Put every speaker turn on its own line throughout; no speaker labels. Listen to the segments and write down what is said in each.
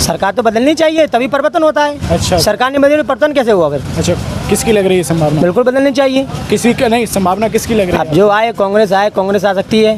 सरकार तो बदलनी चाहिए, तभी परिवर्तन होता है।
अच्छा।
सरकार ने बदली, परिवर्तन कैसे हुआ फिर?
अच्छा, किसकी लग रही है संभावना?
बिल्कुल बदलनी चाहिए।
किसी का नहीं, संभावना किसकी लग रही
अब
है?
जो आए कांग्रेस आ सकती है।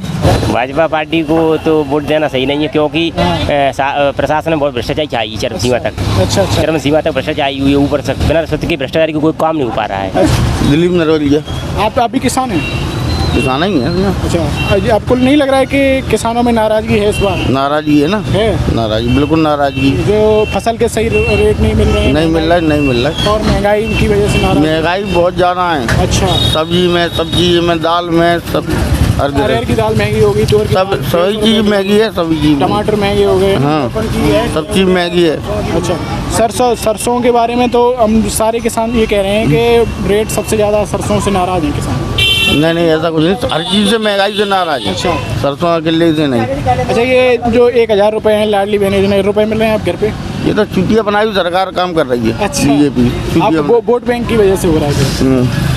भाजपा पार्टी को तो वोट देना सही नहीं है, क्योंकि प्रशासन में बहुत भ्रष्टाचार चाहिए चरम सीमा तक।
अच्छा।
चरम सीमा तक भ्रष्टाचार हुई है, ऊपर से बिना रिश्वत के भ्रष्टाचार की कोई काम नहीं हो पा रहा है।
दिलीप नरोलिया
आप भी किसान हैं?
किसान ही है।
अच्छा, आपको नहीं लग रहा है कि किसानों में नाराजगी है इस बार?
नाराजगी है ना,
है
नाराजगी, बिल्कुल नाराजगी।
जो फसल के सही रेट नहीं मिल रहे हैं?
नहीं मिल रहा है।
और महंगाई की वजह से नाराज?
महंगाई बहुत ज़्यादा है।
अच्छा।
सब्जी में, दाल में, सब हर
अरहर
जगह
की दाल महंगी होगी, तुअर की
सब
दाल
सभी चीज़ महंगी है, सभी चीज़।
टमाटर महंगे हो गए।
हाँ। सब चीज़ महंगी है।
अच्छा, सरसों के बारे में तो हम सारे किसान ये कह रहे हैं कि रेट सबसे ज़्यादा सरसों से नाराज हैं किसान।
नहीं, ऐसा कुछ नहीं, हर चीज़ से महंगाई से नाराज है।
अच्छा।
सरसों अकेले से नहीं।
अच्छा, ये जो 1000 रुपये हैं लाडली बहन योजना, रुपये मिल रहे हैं आप घर पे?
ये तो चुटिया बनाई हुई सरकार काम कर रही है।
अच्छा।
बीजेपी
आप वोट बैंक की वजह से हो रहा है?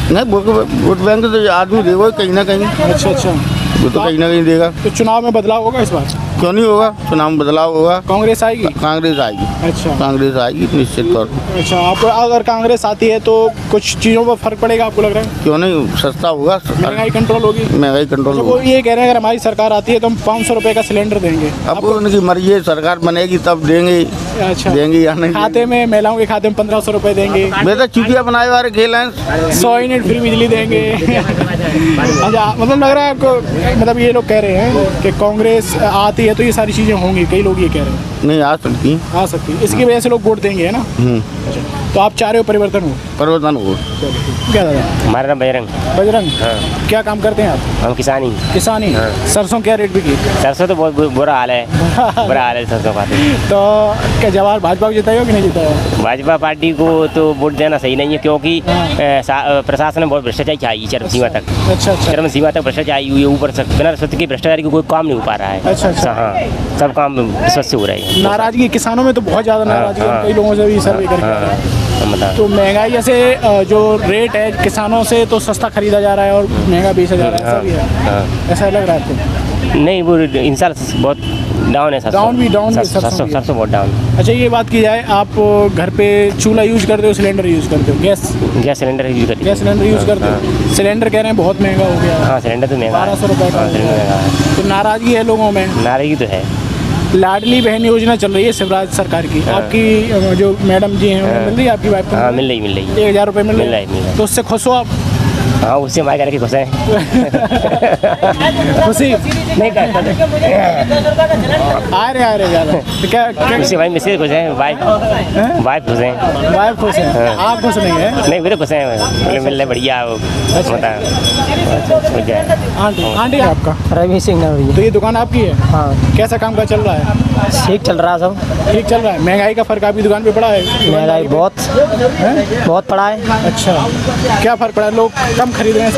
नहीं, वोट बैंक तो आदमी देगा कहीं ना कहीं।
अच्छा।
वो तो कहीं ना कहीं देगा।
तो चुनाव में बदलाव होगा इस बार?
क्यों नहीं होगा, चुनाव में बदलाव होगा।
कांग्रेस आएगी?
कांग्रेस आएगी।
अच्छा।
कांग्रेस आएगी निश्चित तौर पर।
अच्छा, आपको अगर कांग्रेस आती है तो कुछ चीज़ों पर फर्क पड़ेगा आपको लग रहा है?
क्यों नहीं, सस्ता होगा,
महंगाई कंट्रोल होगी?
महंगाई कंट्रोल
वो
होगा।
ये कह रहे हैं अगर हमारी सरकार आती है तो हम 500 रुपये का सिलेंडर देंगे।
अब उनकी मर्जी है, सरकार बनेगी तब देंगे।
अच्छा।
देंगे या नहीं?
खाते में, महिलाओं के खाते में 1500 रुपये देंगे।
बेटा चुटिया बनाए वाले खेल हैं।
100 यूनिट फ्री बिजली देंगे। अच्छा, मतलब लग रहा है आपको, मतलब ये लोग कह रहे हैं कि कांग्रेस आती है तो ये सारी चीज़ें होंगी, कई लोग ये कह रहे हैं।
नहीं आ सकती।
आ सकती है, इसकी वजह से लोग वोट देंगे, है ना? अच्छा, तो आप चाह रहे हो परिवर्तन हो?
परिवर्तन हो।
क्या दादा?
हमारा नाम बजरंग।
बजरंग।
हाँ।
क्या काम करते हैं आप?
हम किसानी।
किसानी।
हाँ।
सरसों क्या रेट बिकी?
सरसों तो बहुत बुरा हाल है, बुरा हाल है सरसों का।
तो क्या जवाहर भाजपा को जिताए हो कि नहीं जिताए हो?
भाजपा पार्टी को तो वोट देना सही नहीं है, क्योंकि प्रशासन में बहुत भ्रष्टाचार चाहिए चरम सीमा तक।
अच्छा।
चरम सीमा तक भ्रष्टाचार हुई है, ऊपर से बिना रिश्वत के भ्रष्टाचार की कोई काम नहीं हो पा रहा है।
अच्छा।
हाँ, सब काम रिश्वत से हो रहे हैं।
नाराजगी किसानों में तो बहुत ज़्यादा नाराजगी है, कई लोगों से भी सर्वे करके आए हैं। तो महंगाई जैसे जो रेट है किसानों से तो सस्ता खरीदा जा रहा है और महंगा बेचा जा रहा है, ऐसा भी है? ऐसा लग रहा है आपको?
नहीं, वो इंसान बहुत डाउन है।
डाउन भी
सरसों बहुत डाउन।
अच्छा, ये बात की जाए, आप घर पे चूल्हा यूज करते हो, सिलेंडर यूज करते हो, गैस
सिलेंडर यूज करते हैं।
गैस सिलेंडर यूज करते हो? सिलेंडर कह रहे हैं बहुत महंगा हो गया।
हाँ, सिलेंडर तो महंगा है।
1200 रुपये का।
सिलेंडर महंगा है।
तो नाराजगी है लोगों में?
नाराजगी तो है।
लाडली बहन योजना चल रही है शिवराज सरकार की, आपकी जो मैडम जी हैं उन्हें मिल रही है? आपकी वाइफ को?
हाँ, मिल रही
1000 रुपये मिल रहे
मिल रहा।
तो उससे खुश हो आप?
हाँ, उससे हमारे घर की खुश है।
खुशी
नहीं करता
आ रहे ज़्यादा तो क्या
उससे भाई मिसेज खुश है, वाइफ खुश है।
वाइफ खुश है, आप खुश नहीं है?
नहीं, मेरे खुश है, मिल रहे बढ़िया होता है।
आंटी आपका?
रवि सिंह नरोलिया।
तो ये दुकान आपकी है?
हाँ।
कैसा काम का चल रहा है?
ठीक चल रहा है सब।
ठीक चल रहा है। महंगाई का फर्क आपकी दुकान पे पड़ा है?
महंगाई बहुत पड़ा है।
अच्छा, क्या फर्क पड़ा है? लोग कम खरीद रहे हैं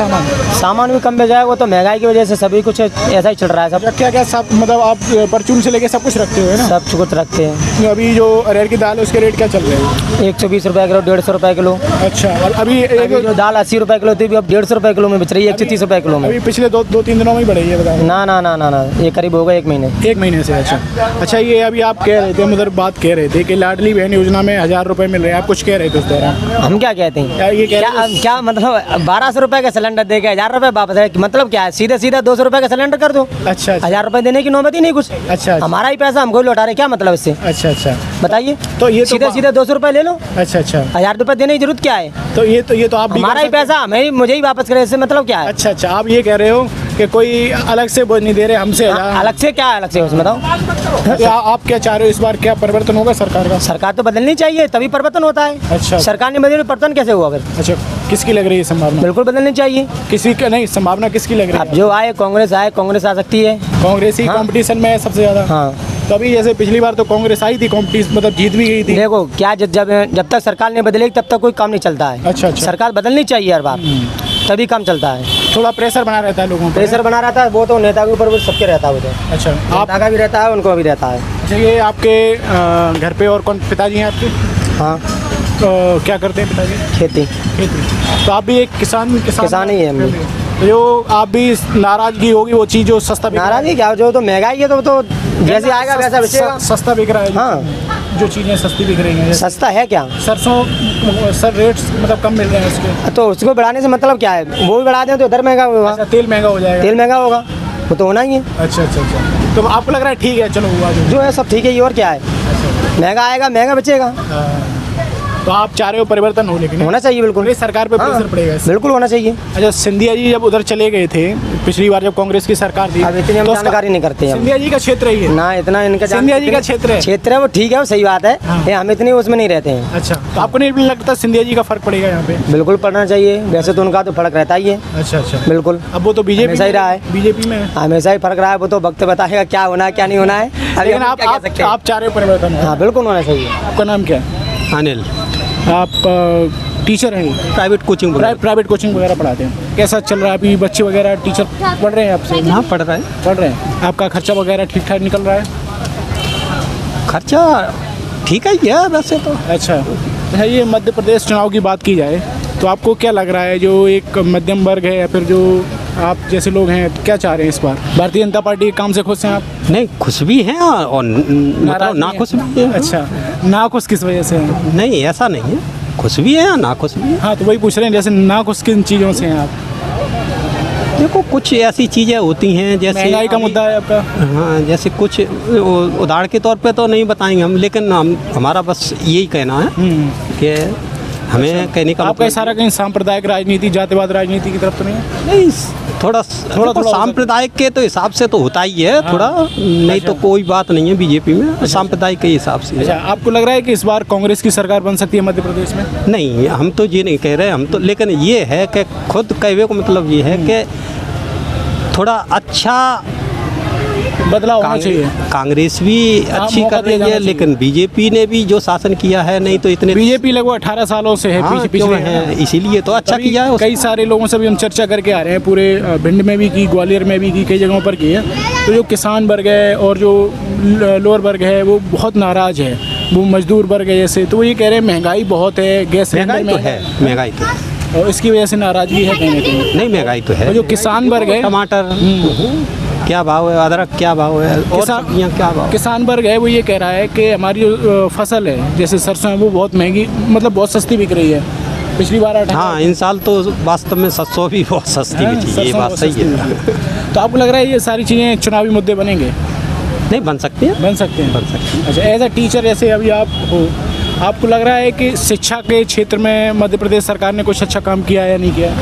सामान भी कम मिल जाएगा, वो तो महंगाई की वजह से सभी कुछ ऐसा ही चल रहा है सब।
क्या सब मतलब आप परचून से लेके सब कुछ रखते हो, है ना?
सब कुछ रखते हैं।
अभी जो अरहर की दाल है उसके रेट क्या चल रहे हैं?
120 रुपये किलो, 150 रुपये किलो।
अच्छा, और अभी
जो दाल 80 रुपये किलो थी, अब 150 रुपये किलो में बेच रही है, 130 रुपये किलो में।
अभी पिछले 2-3 दिनों में ही बढ़ी है, बताओ?
ना, ये करीब होगा 1 महीने।
1 महीने से? अच्छा, ये अभी आप कह रहे थे, मतलब बात कह रहे थे कि लाडली बहन योजना में 1000 रुपये मिल रहे हैं, आप कुछ कह रहे थे उस दौरान?
हम क्या कहते हैं?
ये
क्या मतलब 1200 रुपये का सिलेंडर दे के 1000 रुपये वापस है, मतलब क्या है? सीधा 200 रुपये का सिलेंडर कर दो।
अच्छा।
1000 रुपये देने की नौबत ही नहीं कुछ।
अच्छा।
हमारा ही पैसा हमको लौटा रहे, क्या मतलब इससे?
अच्छा,
बताइए।
तो ये
सीधे 200 रुपये ले लो।
अच्छा।
1000 रुपये देने की जरूरत क्या है?
तो ये तो आप
हमारा ही पैसा मुझे ही वापस करे, इससे मतलब क्या है?
अच्छा, आप ये कह रहे हो कि कोई अलग से बोझ नहीं दे रहे हमसे?
अलग से क्या अलग से उसमें बताओ।
आप क्या चाह रहे हो, इस बार क्या परिवर्तन होगा सरकार का?
सरकार तो बदलनी चाहिए, तभी परिवर्तन होता है।
अच्छा।
सरकार ने बदली, परिवर्तन कैसे हुआ फिर?
अच्छा, किसकी लग रही है संभावना?
बिल्कुल बदलनी चाहिए।
किसी का नहीं, संभावना किसकी लग रही है?
अब जो आए कांग्रेस आ सकती है।
कांग्रेस ही कंपटीशन में है सबसे ज्यादा?
हाँ।
तो अभी जैसे पिछली बार तो कांग्रेस आई थी कंपटीशन, मतलब जीत भी गई थी।
देखो क्या, जब तक सरकार नहीं बदलेगी तब तक कोई काम नहीं चलता है।
अच्छा।
सरकार बदलनी चाहिए हर बार, तभी काम चलता है।
थोड़ा प्रेशर बना रहता है लोगों पर?
प्रेशर बना रहता है, वो तो नेता के ऊपर वो सबके रहता है। वो तो
अच्छा,
नेता का भी रहता है, उनको भी रहता है।
अच्छा, ये आपके घर पे और कौन पिताजी हैं आपके?
हाँ।
तो क्या करते हैं पिताजी?
खेती।
तो आप भी एक किसान
ही है हम भी।
जो आप भी नाराजगी होगी वो चीज़ जो सस्ता
नाराजगी क्या, जो तो महंगाई है तो जैसे आएगा वैसा बेचेगा।
सस्ता बिक रहा है।
हाँ।
जो चीज़ें सस्ती बिक रही हैं,
सस्ता है क्या?
सरसों सर रेट्स मतलब कम मिल रहे हैं उसके।
तो उसको बढ़ाने से मतलब क्या है? वो भी बढ़ा दें तो इधर महंगा होगा,
अच्छा, तेल महंगा हो जाएगा।
तेल महंगा होगा, वो तो होना ही है।
अच्छा अच्छा अच्छा, तो आपको लग रहा है ठीक है, चलो हुआ
जो है सब ठीक है, ये और क्या है, महंगा आएगा महंगा बचेगा।
तो आप चाह रहे हो परिवर्तन हो, लेकिन
होना चाहिए बिल्कुल,
ये सरकार पे प्रेशर पड़ेगा इससे।
बिल्कुल होना चाहिए।
अच्छा, सिंधिया जी जब उधर चले गए थे पिछली बार जब कांग्रेस की सरकार थी,
अब इतनी हम
तो उसका-
जानकारी नहीं करते हैं हम।
सिंधिया जी का क्षेत्र ही है
ना, इतना इनका
सिंधिया जी का क्षेत्र है।
क्षेत्र है वो ठीक है, वो सही बात है, ये हम इतनी उसमें नहीं रहते हैं।
अच्छा, तो आपको नहीं लगता सिंधिया जी का फर्क पड़ेगा यहाँ पे?
बिल्कुल पढ़ना चाहिए, वैसे तो उनका तो फर्क रहता ही है।
अच्छा अच्छा,
बिल्कुल,
अब वो तो बीजेपी
हमेशा ही रहा है।
बीजेपी में,
हमेशा ही फर्क रहा है, वो तो वक्त बताएगा क्या होना है क्या नहीं होना है। अभी
लेकिन
हम
आप
क्या कह सकते हैं?
आप चाह रहे हो परिवर्तन हो।
हाँ बिल्कुल होना चाहिए।
आपका नाम क्या है?
अनिल,
आप टीचर हैं,
प्राइवेट कोचिंग
प्राइवेट कोचिंग वगैरह पढ़ाते हैं, कैसा चल रहा है अभी? बच्चे वगैरह टीचर पढ़ रहे हैं आपसे?
हाँ पढ़ रहा है।
पढ़ रहे हैं। आपका खर्चा वगैरह ठीक ठाक निकल रहा है?
खर्चा ठीक ही है वैसे तो।
अच्छा, ये मध्य प्रदेश चुनाव की बात की जाए तो आपको क्या लग रहा है, जो एक मध्यम वर्ग है या फिर जो आप जैसे लोग हैं, क्या चाह रहे हैं इस बार? भारतीय जनता पार्टी के काम से खुश हैं आप?
नहीं, खुश भी हैं और मतलब ना खुश भी हैं।
अच्छा, ना खुश किस वजह से हैं?
नहीं ऐसा नहीं है, खुश भी हैं ना खुश भी हैं।
हाँ, तो वही पूछ रहे हैं, जैसे ना खुश किन चीज़ों से हैं आप?
देखो कुछ ऐसी चीज़ें होती हैं जैसे
महंगाई का मुद्दा है आपका?
हाँ, जैसे कुछ उदाहरण के तौर पे तो नहीं बताएंगे हम, लेकिन हमारा बस यही कहना है कि हमें कहने का
आपका
मतलब
सारा कहीं सांप्रदायिक राजनीति, जातिवाद राजनीति की तरफ तो नहीं है?
नहीं, थोड़ा सांप्रदायिक के तो हिसाब से तो होता ही है थोड़ा, नहीं तो कोई बात नहीं है बीजेपी में, सांप्रदायिक के हिसाब से।
अच्छा, आपको लग रहा है कि इस बार कांग्रेस की सरकार बन सकती है मध्य प्रदेश में?
नहीं, हम तो ये नहीं कह रहे, हम तो, लेकिन ये है कि खुद कहवे को मतलब ये है कि थोड़ा अच्छा
बदलाव होना चाहिए।
कांग्रेस भी अच्छी
मौका
कर
दिया
रही
जाना
है,
चाहिए।
लेकिन बीजेपी ने भी जो शासन किया है, नहीं तो इतने
बीजेपी लगभग 18 सालों से है,
हाँ,
पीछे
क्यों
पीछे
है, इसीलिए तो अच्छा
तभी
किया है
कई सारे लोगों से भी हम चर्चा करके आ रहे हैं, पूरे भिंड में भी की, ग्वालियर में भी की, कई जगहों पर की है। तो जो किसान वर्ग है और जो लोअर वर्ग है वो बहुत नाराज़ है, वो मजदूर वर्ग है जैसे, तो वो ये कह रहे हैं महंगाई बहुत है, गैस
महंगाई
सिलेंडर
तो है, महंगाई तो है।
और इसकी वजह से नाराज़गी है कहीं ना कहीं।
नहीं, महंगाई तो है।
और जो किसान वर्ग है,
टमाटर क्या भाव है, अदरक क्या भाव है, और सब्जियां क्या भाव?
किसान वर्ग है वो ये कह रहा है कि हमारी जो फसल है जैसे सरसों है वो बहुत महंगी, मतलब बहुत सस्ती बिक रही है। पिछली बार 18
हाँ, इन साल तो वास्तव में सरसों भी बहुत सस्ती
हाँ,
बिकी, ये
सरसों
बात
बहुत
सही
सस्ती
है।
बिकी। तो आपको लग रहा है ये सारी चीज़ें चुनावी मुद्दे बनेंगे?
नहीं, बन सकती है,
बन सकते हैं।
बन सकती है।
अच्छा, एज अ टीचर जैसे अभी आप हो, आपको लग रहा है कि शिक्षा के क्षेत्र में मध्य प्रदेश सरकार ने कुछ अच्छा काम किया है या नहीं किया?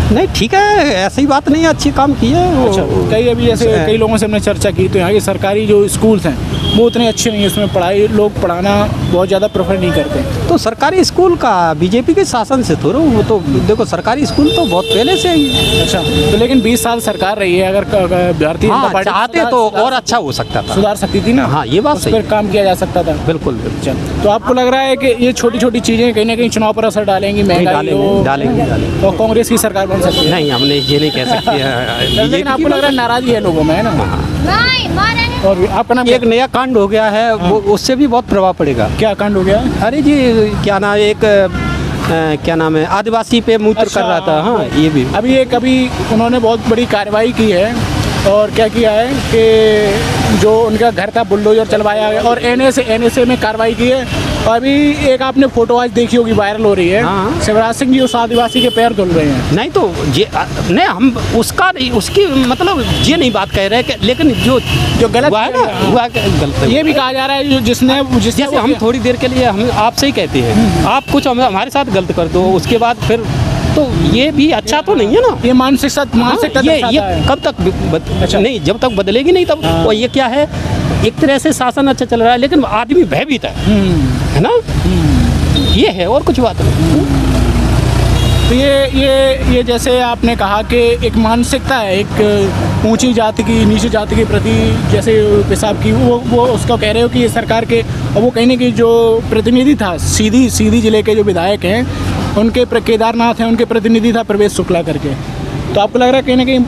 नहीं, ठीक है, ऐसी बात नहीं है, अच्छी काम की है वो।
अच्छा, कई अभी जैसे कई लोगों से हमने चर्चा की तो यहाँ के सरकारी जो स्कूल्स हैं वो उतने अच्छे नहीं है, उसमें पढ़ाई लोग पढ़ाना बहुत ज़्यादा प्रेफर नहीं करते।
तो सरकारी स्कूल का बीजेपी के शासन से थोड़ा, वो तो देखो सरकारी स्कूल तो बहुत पहले से ही।
अच्छा, तो लेकिन 20 साल सरकार रही है, अगर भारतीय जनता
हाँ,
पार्टी
चाहते तो और अच्छा हो सकता था,
सुधार सकती थी ना।
हाँ, ये बात
उस
सही
पर
है।
काम किया जा सकता था।
बिल्कुल बिल्कुल।
अच्छा, तो आपको लग रहा है कि ये छोटी छोटी चीज़ें कहीं ना कहीं चुनाव पर असर डालेंगी,
नहीं,
महंगाई
डालेंगे
हो,
डालेंगे डालेंगे।
तो कांग्रेस की सरकार बन सकती है?
नहीं, हमने ये नहीं कह सकते हैं।
लेकिन आपको लग रहा है नाराजगी है लोगों में, है ना? और आपका नाम
एक नया कांड हो गया है, वो उससे भी बहुत प्रभाव पड़ेगा।
क्या कांड हो गया?
अरे जी, क्या नाम है, क्या नाम है, आदिवासी पे मूत्र
अच्छा,
कर रहा था। हाँ, ये भी
अभी उन्होंने बहुत बड़ी कार्रवाई की है, और क्या किया है कि जो उनका घर था बुलडोजर चलवाया है और एनएसए में कार्रवाई की है। और अभी एक आपने फोटो आज देखी होगी, वायरल हो रही है,
हाँ।
शिवराज सिंह जी उस आदिवासी के पैर धुल रहे हैं।
नहीं, तो ये नहीं, हम उसकी मतलब ये नहीं बात कह रहे कि, लेकिन जो
गलत
हुआ है
किया
ना,
गया,
हुआ गलत है।
ये भी कहा जा रहा है जिसने
जैसे हम थोड़ी देर के लिए हम आपसे ही कहते हैं, आप कुछ हमारे साथ गलत कर दो, उसके बाद फिर तो ये भी अच्छा तो नहीं है ना।
ये मानसिकता
ये कब तक
अच्छा।
नहीं, जब तक बदलेगी नहीं तब। और ये क्या है, एक तरह से शासन अच्छा चल रहा है, लेकिन आदमी भयभीत है ना, ये है, और कुछ बात नहीं।
तो ये जैसे आपने कहा कि एक मानसिकता है, एक ऊंची जाति की नीची जाति के प्रति जैसे पेशाब की, वो उसको कह रहे हो कि ये सरकार के, और वो कहने की जो प्रतिनिधि था सीधी जिले के जो विधायक हैं उनके केदारनाथ हैं, उनके प्रतिनिधि था प्रवेश शुक्ला करके, तो आपको लग रहा है कहीं ना कहीं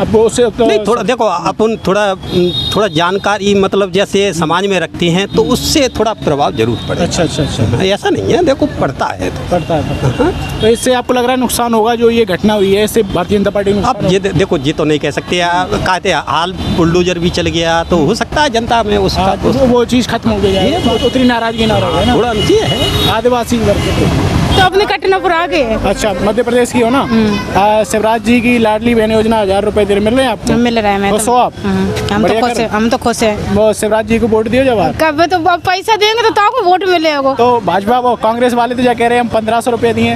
अब उससे तो
नहीं, थोड़ा देखो अपन थोड़ा जानकारी मतलब जैसे समाज में रखते हैं तो उससे थोड़ा प्रभाव जरूर पड़ेगा।
अच्छा अच्छा अच्छा,
ऐसा नहीं है, देखो पड़ता है तो।
पड़ता है। तो इससे आपको लग रहा है नुकसान होगा जो ये घटना हुई है, इससे भारतीय जनता पार्टी को
अब
नुकसान
ये देखो, ये तो नहीं कह सकते, कहते हैं हाल बुलडोजर भी चल गया तो हो सकता है जनता में उसका
होगा। वो चीज़ खत्म हो गई है, तो उतनी नाराजगी ना रहे ना,
थोड़ा ये है।
आदिवासी वर्ग के।
तो अपने कटनापुर आ गए।
अच्छा, मध्य प्रदेश की हो ना। शिवराज जी की लाडली बहन योजना 1000 रुपए दे मिल रहे हैं आपको?
मिल रहा है। मैं
खुश हो आप? बढ़िया कर रहे हैं।
हम तो खुश हैं।
वो शिवराज जी को वोट दियो जब आप?
कब तो अब पैसा देंगे तो आपको वोट मिलेगा।
तो भाजपा वो कांग्रेस वाले तो क्या कह रहे हैं हम 1500 रुपए दिए,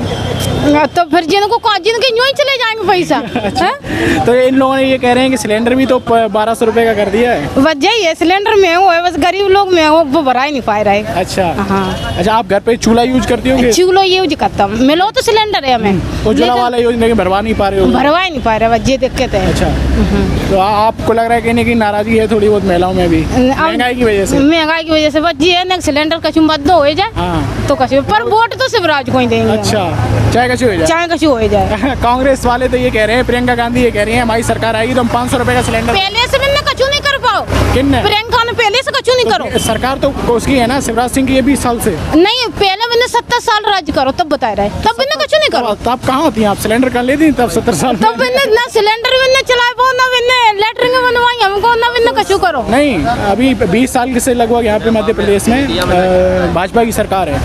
तो फिर जिनके यूं ही चले जाएंगे पैसा। हैं?
तो इन लोगों ने ये कह रहे हैं कि सिलेंडर भी तो 1200 रुपए का कर दिया है।
वजह ही है, सिलेंडर महंगा है, बस गरीब लोग महंगा वो भरा ही नहीं पा रहा है।
अच्छा
हाँ।
अच्छा, आप घर पे चूल्हा यूज करती होंगे?
चूल्हा यूज करता हूँ, मिलो तो सिलेंडर है हमें,
उज्ज्वला
लेकिन
वाला योजना के भरवा नहीं पा रहे हो?
भरवा ही नहीं पा रहा, वजह दिक्कत है।
अच्छा, तो आपको लग रहा है कहीं ना कहीं नाराजगी है थोड़ी बहुत महिलाओं में भी महंगाई की वजह से?
महंगाई की वजह से बस ये है ना, सिलेंडर कछु बंद हो जाए
हाँ।
तो कछु, पर वोट तो शिवराज को ही देंगे।
अच्छा, चाहे कछु हो जाए,
चाहे कछु हो जाए।
कांग्रेस वाले तो ये कह रहे हैं, प्रियंका गांधी ये कह रही है हमारी सरकार आएगी तो हम 500 रुपए का सिलेंडर।
पहले से मैंने कछु नहीं कर पाओ।
किन्ने?
प्रियंका ने पहले से कछु नहीं करो।
सरकार तो उसकी है ना, शिवराज सिंह की ये 20 साल से।
नहीं, पहले मैंने 70 साल राज्य करो तब बता रहा है, तब मैंने कछु नहीं करो।
तो आप कहाँ होती हैं? आप सिलेंडर कर लेती तब 70 साल में?
तब मैंने ना सिलेंडर मैंने चलाए पाओ, ना मैंने लेटरिंग बनवाई हमको, ना मैंने कछु करो।
नहीं, अभी 20 साल से लगभग यहाँ पे मध्य प्रदेश में भाजपा की सरकार है,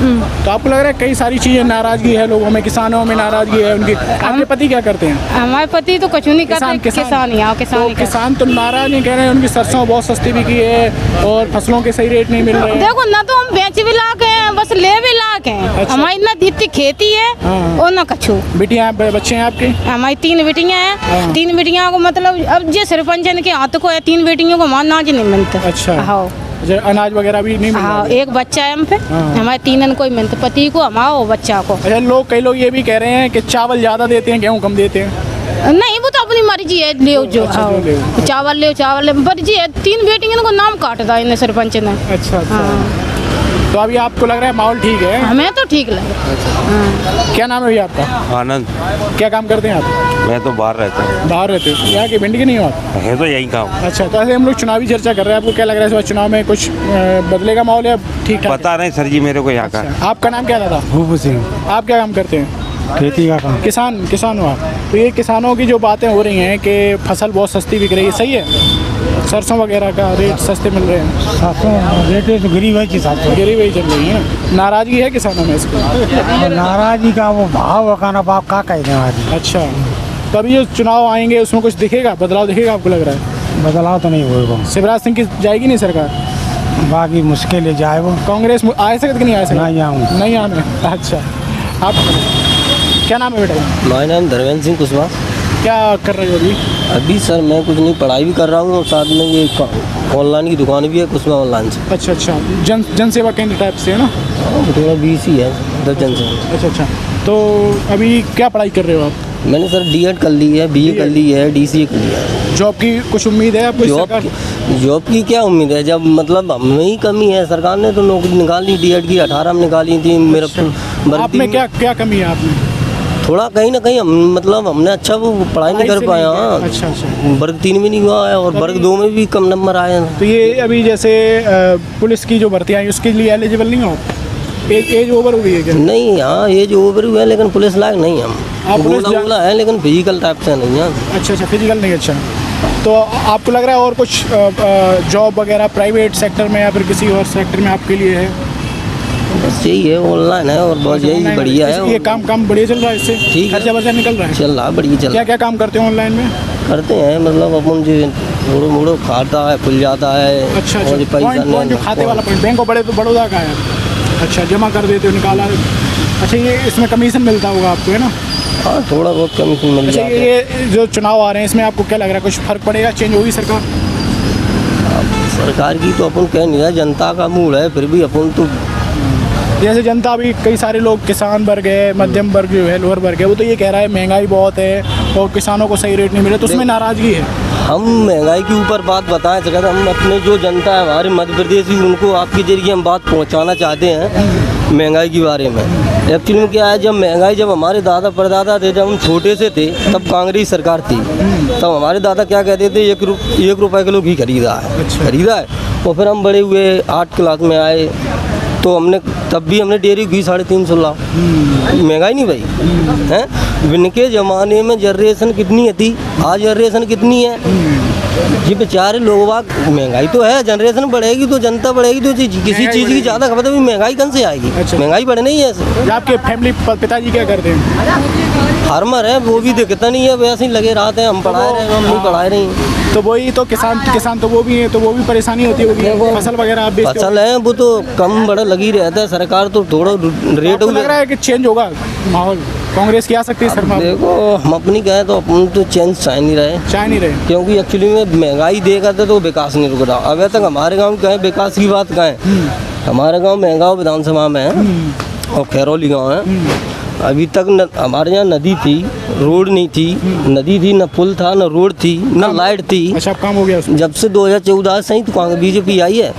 तो आपको लग रहा है कई सारी चीजें नाराजगी है लोगों में, किसानों में नाराजगी है उनकी। आपके पति क्या करते हैं?
हमारे पति तो कछु नहीं करते, किसान ही आओ, किसान ही।
किसान तो नाराज नहीं कह रहे हैं, उनकी सरसों बहुत सस्ती बिकी है और फसलों के सही रेट नहीं मिल रहे हैं।
देखो ना, तो हम बेच भी लाख हैं, बस ले भी लाख हैं।
अच्छा।
हमारी ना इतनी खेती है और ना कछु।
बेटियां बच्चे हैं आपके?
हमारी 3 बेटियां हैं। 3 बेटियां को मतलब अब जो सरपंच के हाथ को है, 3 बेटियों को मान नाज नहीं मिलता।
अच्छा।
हाँ,
अनाज वगैरह भी नहीं मिल रहा
हाँ,
है?
एक बच्चा है हम पे, हमारे 3 कोई मिलता, पति को हमारा बच्चा को।
अच्छा, कई लोग ये भी कह रहे हैं कि चावल ज्यादा देते हैं, गेहूं कम देते हैं।
नहीं, वो तो अपनी मर्जी है, ले जो
अच्छा,
हाँ।
जो ले।
चावल ले, चावल ले, मर्जी है। 3 बेटियों को नाम काटता है सरपंच ने।
अच्छा अच्छा।
हाँ।
तो अभी आपको लग रहा है माहौल ठीक है?
हमें तो ठीक लगे।
क्या नाम है भैया आपका?
आनंद।
क्या काम करते हैं आप?
मैं तो बाहर रहता हूँ।
बाहर रहते हो? यहाँ के भिंडी के नहीं हो आप?
है तो यही काम।
अच्छा, तो ऐसे हम लोग चुनावी चर्चा कर रहे हैं, आपको क्या लग रहा है इस बार चुनाव में कुछ बदलेगा माहौल या ठीक ठाक?
पता नहीं सर जी मेरे को यहाँ का।
अच्छा, आपका नाम क्या था?
भूपू सिंह।
आप क्या काम करते हैं?
खेती का काम।
किसान हो आप? तो ये किसानों की जो बातें हो रही हैं कि फसल बहुत सस्ती बिक रही है, सही है? सरसों वगैरह का रेट सस्ते मिल रहे हैं?
सातों रेट तो गरीब है किसान को।
गिरी वही चल रही है, नाराजगी है किसानों में इसकी?
नाराजी का वो भाव का ना बाप का कहते हैं।
अच्छा, तो अभी जो चुनाव आएंगे उसमें कुछ दिखेगा, बदलाव दिखेगा आपको लग रहा है?
बदलाव तो नहीं होगा।
शिवराज सिंह की जाएगी नहीं सरकार?
बाकी मुश्किल है जाए वो।
कांग्रेस आ सकती कि नहीं आ सकती?
नहीं आऊँ।
नहीं आने। अच्छा, आप क्या नाम है बेटा?
मेरा नाम धर्मेंद्र सिंह कुशवाहा।
क्या कर रहे हो अभी?
अभी सर मैं कुछ नहीं, पढ़ाई भी कर रहा हूँ और साथ में ये ऑनलाइन की दुकान भी है कुशवाहा ऑनलाइन से।
अच्छा अच्छा, जन सेवा केंद्र टाइप से है ना?
थोड़ा 20 ही है, 10 जन से।
अच्छा अच्छा, तो अभी क्या पढ़ाई कर रहे हो आप?
मैंने सर D.Ed कर ली है, BA कर ली है, DCA कर लिया है।
जॉब की कुछ उम्मीद है आपको?
जॉब की क्या उम्मीद है, जब मतलब हमें ही कमी है, सरकार ने तो नौकरी निकाली, D.Ed की 18 में निकाली थी। मेरा
आप में क्या कमी है आप में?
थोड़ा कहीं ना कहीं मतलब हमने अच्छा वो पढ़ाई नहीं कर पाया। हाँ,
अच्छा अच्छा।
वर्ग 3 में नहीं हुआ है और वर्ग 2 में भी कम नंबर आए हैं।
तो ये अभी जैसे पुलिस की जो भर्ती आई उसके लिए एलिजिबल नहीं हो? एज ओवर हुई है क्या?
नहीं, हाँ एज ओवर हुआ है लेकिन पुलिस लायक नहीं हम।
आप पुलिस
बोला है लेकिन फिजिकल टाइप से नहीं है।
अच्छा अच्छा, फिजिकल नहीं। अच्छा, तो आपको लग रहा है और कुछ जॉब वगैरह प्राइवेट सेक्टर में या फिर किसी और सेक्टर में आपके लिए है?
बस यही है, ऑनलाइन है और बहुत यही बढ़िया है।
ये काम बढ़िया चल रहा है, इससे
ठीक है,
खर्चा वर्चा निकल रहा है?
चल रहा है, बढ़िया चल रहा है।
क्या काम करते हो ऑनलाइन में?
करते हैं मतलब अपन जो मोड़ो मोड़ो खाता है, खुल जाता है।
अच्छा
और
अच्छा, पॉइंट जो खाते वाला पॉइंट बैंक ऑफ बड़ौदा का है? अच्छा, जमा कर देते हो, निकाला। अच्छा, ये इसमें कमीशन मिलता होगा आपको, है ना?
हाँ, थोड़ा बहुत कमीशन मिल
अच्छा,
जाता है।
ये जो चुनाव आ रहे हैं इसमें आपको क्या लग रहा है, कुछ फर्क पड़ेगा, चेंज होगी सरकार?
सरकार की तो अपन कह नहीं रहे, जनता का मूड है, फिर भी अपन तो
जैसे जनता भी कई सारे लोग, किसान वर्ग है, मध्यम वर्ग जो है, लोअर वर्ग है, वो तो ये कह रहा है महंगाई बहुत है और किसानों को सही रेट नहीं मिले, तो उसमें नाराजगी है।
हम महंगाई के ऊपर बात बताएं सर, हम अपने जो जनता है हमारे मध्य प्रदेश की, उनको आपके जरिए हम बात पहुंचाना चाहते हैं महंगाई के बारे में। एक्चुअली में क्या है, जब हमारे दादा परदादा थे, जब हम छोटे से थे, तब कांग्रेस सरकार थी, तब हमारे दादा क्या कहते थे, 1 रुपये किलो घी खरीदा है। और फिर हम बड़े हुए 8 क्लास में आए तो तब भी हमने डेयरी घी 350 ला। महंगाई नहीं भाई हैं। इनके ज़माने में जनरेशन कितनी थी, आज जनरेशन कितनी है। ये बेचारे लोग महंगाई तो है, जनरेशन बढ़ेगी तो जनता बढ़ेगी तो किसी चीज़ की ज़्यादा खपत है, महंगाई कहाँ से आएगी। महंगाई बढ़ नहीं है ऐसे।
आपके फैमिली पिताजी क्या करते हैं?
फार्मर है, वो भी दिखता नहीं है, वैसे ही लगे रहते हैं। हम पढ़ा रहे हैं, हम नहीं पढ़ा रहे हैं।
तो वही तो किसान तो वो भी है, तो वो भी परेशानी होती होगी। फसल वगैरह आप बेचते हो?
फसल है वो तो कम बड़ा लगी रहता है, सरकार तो थोड़ा रेट
लग रहा है कि चेंज होगा माहौल, कांग्रेस की आ सकती है सरकार?
देखो हम अपनी कहें तो अपन तो चेंज चाह नहीं रहे, क्योंकि एक्चुअली में महंगाई देखा था तो विकास नहीं रुक रहा। अभी तक हमारे गांव कहें विकास की बात कहें, हमारे गांव महंगाव विधानसभा में है और खैरौली गांव है। अभी तक हमारे यहाँ नदी थी, रोड नहीं थी, नदी थी न पुल था, न रोड थी, न लाइट थी।
अच्छा, अब काम हो गया उसमें?
जब से 2014 से ही तो बीजेपी आई है,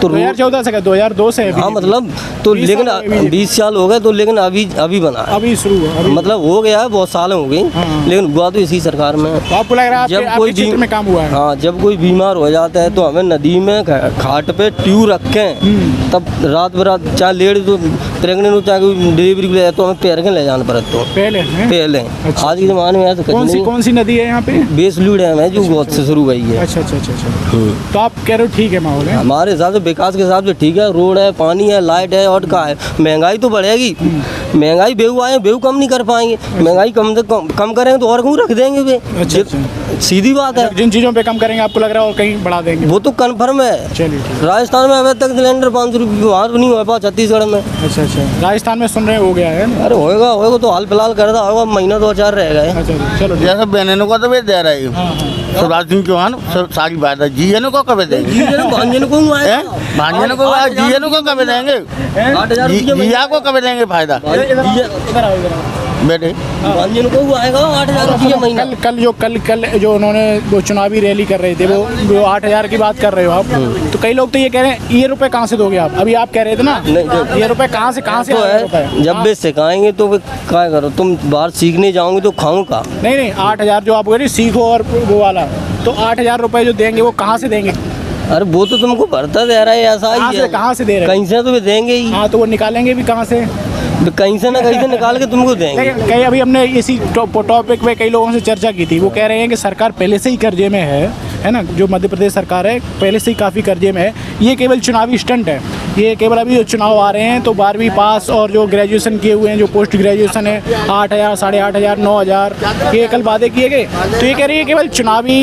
तो
2014 से 2002 से?
हाँ मतलब तो, लेकिन 20 साल हो गए तो, लेकिन अभी बना, अभी
शुरू हुआ,
मतलब हो गया है, बहुत साल हो गई, लेकिन हुआ तो इसी सरकार में।
तो आपको लग रहा है
जब कोई
क्षेत्र में काम हुआ है?
हाँ, जब कोई बीमार हो जाता है तो हमें नदी में घाट पे ट्यूब रखें, तब रात बरात चाहे लेडी तो प्रेगनेंट हो, चाहे कोई डिलीवरी ले तो हमें पैर के ले जाना पड़ता तो पहले।
अच्छा।
आज के ज़माने में तो
कौन सी नदी है यहाँ पे?
बेसलू डैम है जो बहुत से शुरू हुई है।
अच्छा। तो आप कह रहे हो ठीक है माहौल है?
हमारे हिसाब से विकास के हिसाब से ठीक है, रोड है, पानी है, लाइट है, और क्या है। महंगाई तो बढ़ेगी, महंगाई बेहू आए, बेहू कम नहीं कर पाएंगे। महंगाई कम करेंगे तो और कहीं रख देंगे वे। सीधी बात है।
जिन चीज़ों पे कम करेंगे आपको लग रहा है और कहीं बढ़ा देंगे?
वो तो कन्फर्म है।
चलिए,
राजस्थान में अभी तक सिलेंडर 500 रुपये वहाँ नहीं हो पाया, छत्तीसगढ़ में।
अच्छा। राजस्थान में सुन रहे हो गया है?
अरे होएगा तो हाल फिलहाल करता होगा, महीना 2-4 रह गए।
अच्छा, चलो।
जैसे बहनों को तो वे दे रहे हैं, शिवराज सिंह चौहान सारी बात है। जीएनओ को कब देंगे?
भांजन को
जीएनओ को कब देंगे?
8,000
जिया को कब देंगे फायदा? बेटे
भांजन को आएगा 8,000 रुपये महीना।
कल जो उन्होंने वो चुनावी रैली कर रहे थे, वो 8,000 की बात कर रहे हो आप, तो कई लोग तो ये कह रहे हैं ये रुपए कहाँ से दोगे आप? अभी आप कह रहे थे ना, ये रुपए कहाँ से
तो है। जब वे सिखाएंगे तो क्या करो, तुम बाहर सीखने जाओगे तो खाऊं का?
नहीं 8,000 जो आप बोल रहे सीखो और वो वाला, तो 8,000 रुपए जो देंगे वो कहाँ से देंगे?
अरे वो तो तुमको भरता दे रहा है, ऐसा ही है।
कहाँ से दे रहे हैं?
कहीं से तो वे देंगे ही।
हाँ, तो वो निकालेंगे भी कहाँ से?
कहीं से ना कहीं से निकाल के तुमको देंगे।
कहीं अभी हमने इसी टॉपिक पे कई लोगों से चर्चा की थी, वो कह रहे हैं कि सरकार पहले से ही कर्जे में है ना, जो मध्य प्रदेश सरकार है पहले से ही काफ़ी कर्जे में है। ये केवल चुनावी स्टंट है, ये केवल अभी जो चुनाव आ रहे हैं तो 12वीं पास और जो ग्रेजुएशन किए हुए हैं, जो पोस्ट ग्रेजुएशन है, 8,000, 8,500, 9,000, ये कल वादे किए गए। तो ये कह रही है केवल चुनावी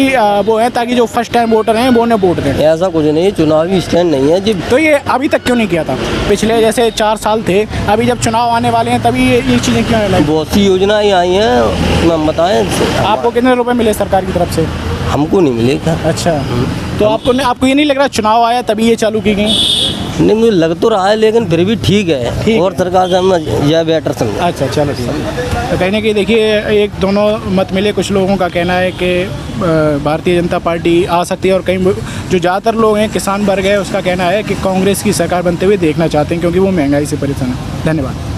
वो है ताकि जो फर्स्ट टाइम वोटर हैं वो उन्हें वोट दें।
ऐसा कुछ नहीं, चुनावी स्टैंड नहीं है जी।
तो ये अभी तक क्यों नहीं किया था? पिछले जैसे 4 साल थे, अभी जब चुनाव आने वाले हैं तभी ये चीज़ें क्यों है?
बहुत सी योजनाएं आई हैं, हम बताएं।
आपको कितने रुपए मिले सरकार की तरफ से?
हमको नहीं मिले क्या?
अच्छा, तो आपको ये नहीं लग रहा चुनाव आया तभी ये चालू की गई?
नहीं, मुझे लग तो रहा है, लेकिन फिर भी ठीक है, और सरकार से हम यह बेटर समझा।
अच्छा, चलो ठीक है। तो कहीं ना कहीं देखिए, एक दोनों मत मिले। कुछ लोगों का कहना है कि भारतीय जनता पार्टी आ सकती है, और कहीं जो ज़्यादातर लोग हैं किसान वर्ग है उसका कहना है कि कांग्रेस की सरकार बनते हुए देखना चाहते हैं, क्योंकि वो महंगाई से परेशान है। धन्यवाद।